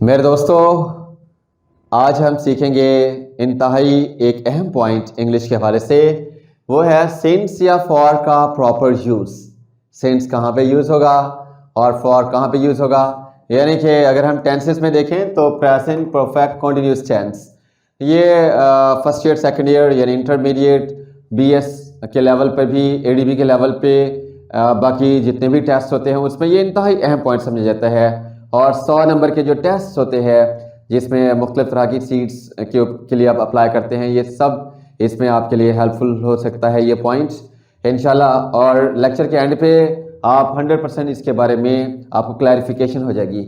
मेरे दोस्तों, आज हम सीखेंगे इंतहाई एक अहम पॉइंट इंग्लिश के हवाले से। वो है सिंस या फॉर का प्रॉपर यूज़। सिंस कहाँ पे यूज़ होगा और फॉर कहाँ पे यूज़ होगा। यानी कि अगर हम टेंसेस में देखें तो प्रेजेंट परफेक्ट कंटिन्यूस टेंस ये फर्स्ट ईयर सेकंड ईयर यानी इंटरमीडिएट बीएस के लेवल पे भी, एडीबी के लेवल पे, बाकी जितने भी टेस्ट होते हैं उसमें ये इंतहाई अहम पॉइंट समझा जाता है। और 100 नंबर के जो टेस्ट होते हैं जिसमें मुख्तलिफ तरह की सीट्स के लिए आप अप्लाई करते हैं, ये सब इसमें आपके लिए हेल्पफुल हो सकता है ये पॉइंट्स इंशाल्लाह। और लेक्चर के एंड पे आप 100% इसके बारे में आपको क्लैरिफिकेशन हो जाएगी।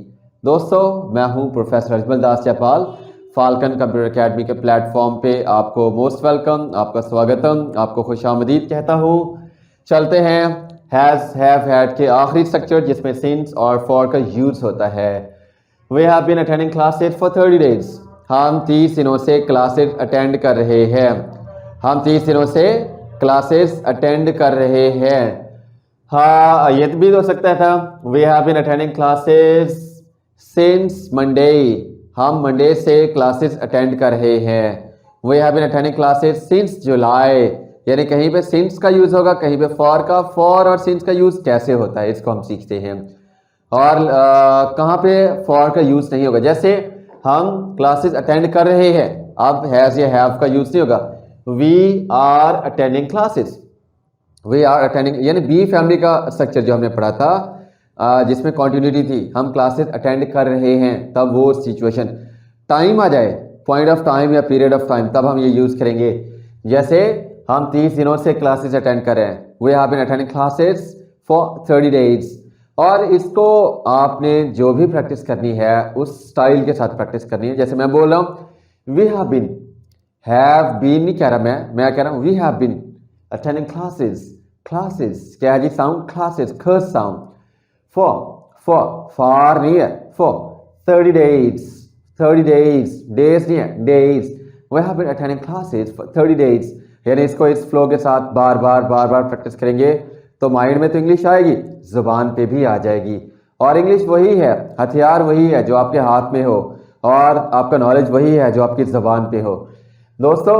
दोस्तों, मैं हूं प्रोफेसर अजमल दास जयपाल। फाल्कन कंप्यूटर एकेडमी के प्लेटफॉर्म पे आपको मोस्ट वेलकम, आपका स्वागतम, आपको खुशामदीद कहता हूँ। चलते हैं हैज़, हैव, हैड के आखिरी स्ट्रक्चर जिसमें सिंस और फॉर का यूज़ होता है। We have been attending classes for 30 days. हम 30 दिनों से क्लासेस अटेंड कर रहे हैं। हम 30 दिनों से क्लासेस अटेंड कर रहे हैं। हाँ, ये भी हो सकता था we have been attending classes since Monday. हम मंडे से क्लासेस अटेंड कर रहे हैं। We have been attending classes since July. यानी कहीं पे सिंस का यूज होगा, कहीं पे फॉर का। फॉर और सिंस का यूज कैसे होता है इसको हम सीखते हैं। और कहाँ पे फॉर का यूज नहीं होगा। जैसे हम क्लासेस अटेंड कर रहे हैं, अब हैज या हैव का यूज नहीं होगा। We are attending classes, we are attending, यानी बी फैमिली का स्ट्रक्चर जो हमने पढ़ा था जिसमें कॉन्टिन्यूटी थी, हम क्लासेस अटेंड कर रहे हैं, तब वो सिचुएशन टाइम आ जाए, पॉइंट ऑफ टाइम या पीरियड ऑफ टाइम, तब हम ये यूज करेंगे। जैसे हम 30 दिनों से क्लासेस अटेंड कर रहे हैं, we have been attending classes for 30 days. और इसको आपने जो भी प्रैक्टिस करनी है उस स्टाइल के साथ प्रैक्टिस करनी है। जैसे मैं बोल रहा हूँ वी हैव बीन नहीं कह रहा मैं कह रहा हूँ we have been attending classes. Classes क्या है जी? साउंड क्लासेस, ख साउंड। फॉर नहीं है, फॉर 30 डेज, 30 डेज, डेज नहीं है, days. We have been attending classes for 30 days. यानी इसको इस फ्लो के साथ बार बार प्रैक्टिस करेंगे तो माइंड में तो इंग्लिश आएगी, जुबान पे भी आ जाएगी। और इंग्लिश वही है, हथियार वही है जो आपके हाथ में हो, और आपका नॉलेज वही है जो आपकी जुबान पे हो। दोस्तों,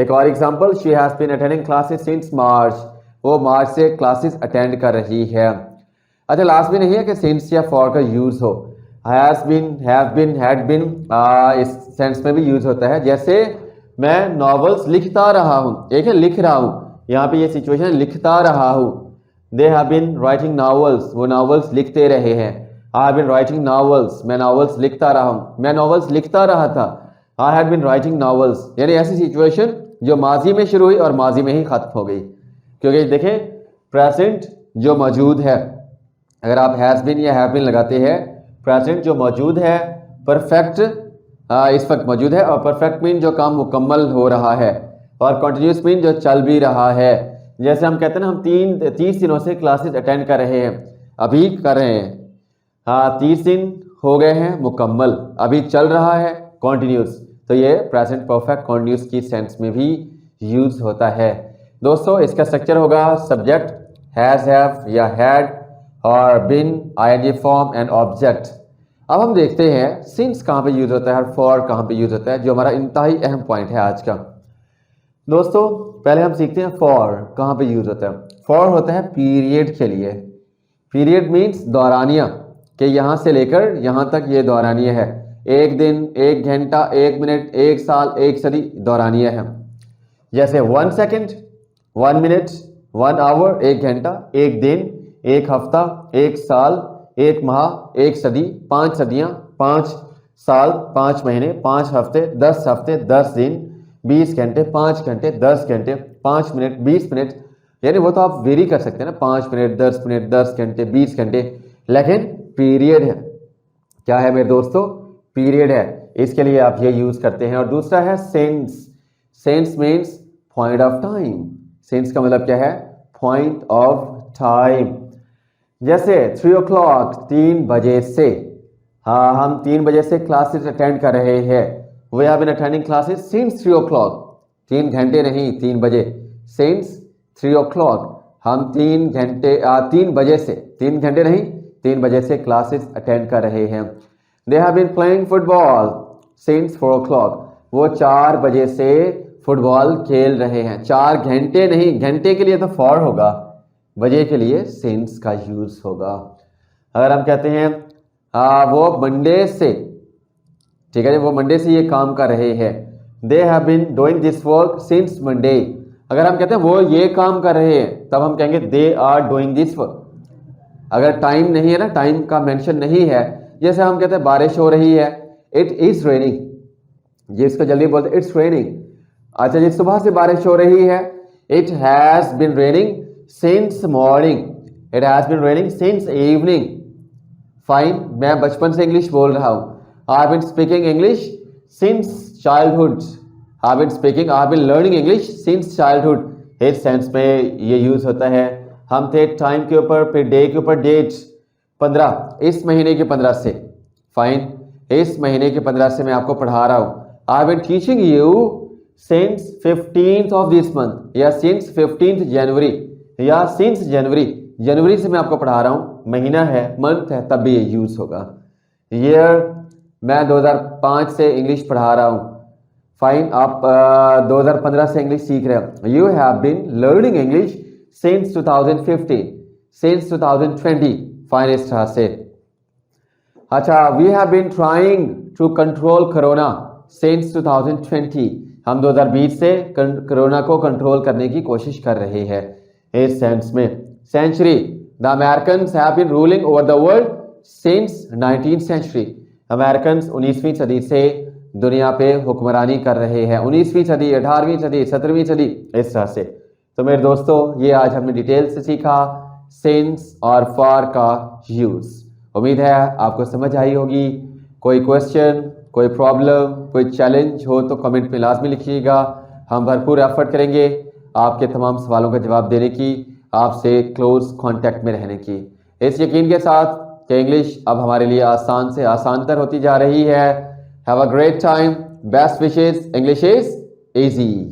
एक और example, she has been attending classes since March. वो मार्च से क्लासेस अटेंड कर रही है। अच्छा, लास्ट में नहीं है कि सिंस या फॉर का यूज हो। Has been, have been, had been इस सेंस में भी यूज होता है। जैसे मैं नॉवेल्स लिखता रहा हूँ, एक है लिख रहा हूँ, यहाँ पे ये सिचुएशन लिखता रहा हूँ। They have been writing novels, वो नॉवेल्स लिखते रहे हैं। I have been writing novels, मैं नॉवेल्स लिखता रहा हूँ, मैं नॉवेल्स लिखता रहा था। I have been writing novels, यानी ऐसी सिचुएशन जो माजी में शुरू हुई और माजी में ही खत्म हो गई। क्योंकि देखें प्रेजेंट जो मौजूद है, अगर आप हैज बीन या हैव बीन लगाते हैं, प्रेजेंट जो मौजूद है परफेक्ट इस वक्त मौजूद है, और परफेक्ट मीन जो काम मुकम्मल हो रहा है, और कंटिन्यूस मीन जो चल भी रहा है। जैसे हम कहते हैं ना, हम 30 दिनों से क्लासेस अटेंड कर रहे हैं, अभी कर रहे हैं। हाँ, 30 दिन हो गए हैं मुकम्मल, अभी चल रहा है कॉन्टिन्यूस। तो ये प्रेजेंट परफेक्ट कॉन्टिन्यूस की सेंस में भी यूज होता है। दोस्तों, इसका स्ट्रक्चर होगा सब्जेक्ट हैज, हैव या हैड, और बिन, आईएनजी फॉर्म एंड ऑब्जेक्ट। अब हम देखते हैं सिंस कहाँ पे यूज होता है और फॉर कहाँ पे यूज होता है, जो हमारा इंतहाई अहम पॉइंट है आज का। दोस्तों, पहले हम सीखते हैं फॉर कहाँ पे यूज होता है। फॉर होता है पीरियड के लिए। पीरियड मीन्स दौरानिया, कि यहाँ से लेकर यहाँ तक ये दौरानिया है। एक दिन, एक घंटा, एक मिनट, एक साल, एक सदी दौरानिया है। जैसे 1 सेकेंड, 1 मिनट, 1 आवर, 1 घंटा, 1 दिन, 1 हफ्ता, 1 साल, 1 माह, 1 सदी, 5 सदियाँ, 5 साल, 5 महीने, 5 हफ्ते, 10 दिन, 20 घंटे, 5 घंटे, 10 घंटे, 5 मिनट, 20 मिनट। यानी वो तो आप वेरी कर सकते हैं ना, 5 मिनट, 10 घंटे, 20 घंटे। लेकिन पीरियड है, क्या है मेरे दोस्तों? पीरियड है। इसके लिए आप ये यूज करते हैं। और दूसरा है sense. Sense means point of time. Sense का मतलब क्या है? Point of time. जैसे 3 o'clock, 3 बजे से। हाँ, हम 3 बजे से क्लासेस अटेंड कर रहे हैं। We have been attending classes since 3 o'clock। 3 घंटे नहीं, 3 बजे। सिंस 3 o'clock, हम 3 घंटे 3 बजे से, 3 घंटे नहीं, 3 बजे से क्लासेस अटेंड कर रहे हैं। They have been playing football since 4 o'clock, वो 4 बजे से फुटबॉल खेल रहे हैं। 4 घंटे नहीं, घंटे के लिए तो फॉर होगा, बजे के लिए सिंस का यूज होगा। अगर हम कहते हैं वो मंडे से, ठीक है, वो मंडे से ये काम कर रहे हैं, they have been doing this work since Monday. अगर हम कहते हैं वो ये काम कर रहे हैं, तब हम कहेंगे they are doing this work. अगर टाइम नहीं है ना, टाइम का मेंशन नहीं है, जैसे हम कहते हैं बारिश हो रही है, इट इज रेनिंग, ये इसको जल्दी बोलते इट्स रेनिंग। अच्छा जी, सुबह से बारिश हो रही है, it has been raining since morning, it has been raining since evening. Fine, मैं बचपन से इंग्लिश बोल रहा हूं, I have been speaking English since childhood, I have been speaking, I have been learning English since childhood. इस sense में ये use होता है। हम थे टाइम के ऊपर, फिर डे के ऊपर डेट, 15, इस महीने के 15 से। फाइन, इस महीने के 15 से मैं आपको पढ़ा रहा हूं। I have been teaching you since 15th of this month, या सिंस 15th जनवरी, या सिंस जनवरी, जनवरी से मैं आपको पढ़ा रहा हूं, महीना है, मंथ है, तब भी ये यूज होगा। ईयर, मैं 2005 से इंग्लिश पढ़ा रहा हूं। फाइन, आप 2015 से इंग्लिश सीख रहे हो। You have been learning English since 2015, since 2020। Fine, इस तरह से। अच्छा, we have been trying to control corona since 2020, हम 2020 से कोरोना को कंट्रोल करने की कोशिश कर रहे हैं। इस सेंस में। Century, the Americans have been ruling over the world since 19th century, American 19वीं सदी से दुनिया पे हुक्मरानी कर रहे हैं। 19वीं सदी, 18वीं सदी, 17वीं सदी, इस तरह से। तो मेरे दोस्तों, ये आज हमने डिटेल से सीखा सिंस और फॉर का यूज। उम्मीद है आपको समझ आई होगी। कोई क्वेश्चन, कोई प्रॉब्लम, कोई चैलेंज हो तो कमेंट में लाजमी लिखिएगा। हम भरपूर एफर्ट करेंगे आपके तमाम सवालों का जवाब देने की, आपसे क्लोज कांटेक्ट में रहने की, इस यकीन के साथ कि इंग्लिश अब हमारे लिए आसान से आसानतर होती जा रही है। Have a great time, best wishes, English is easy.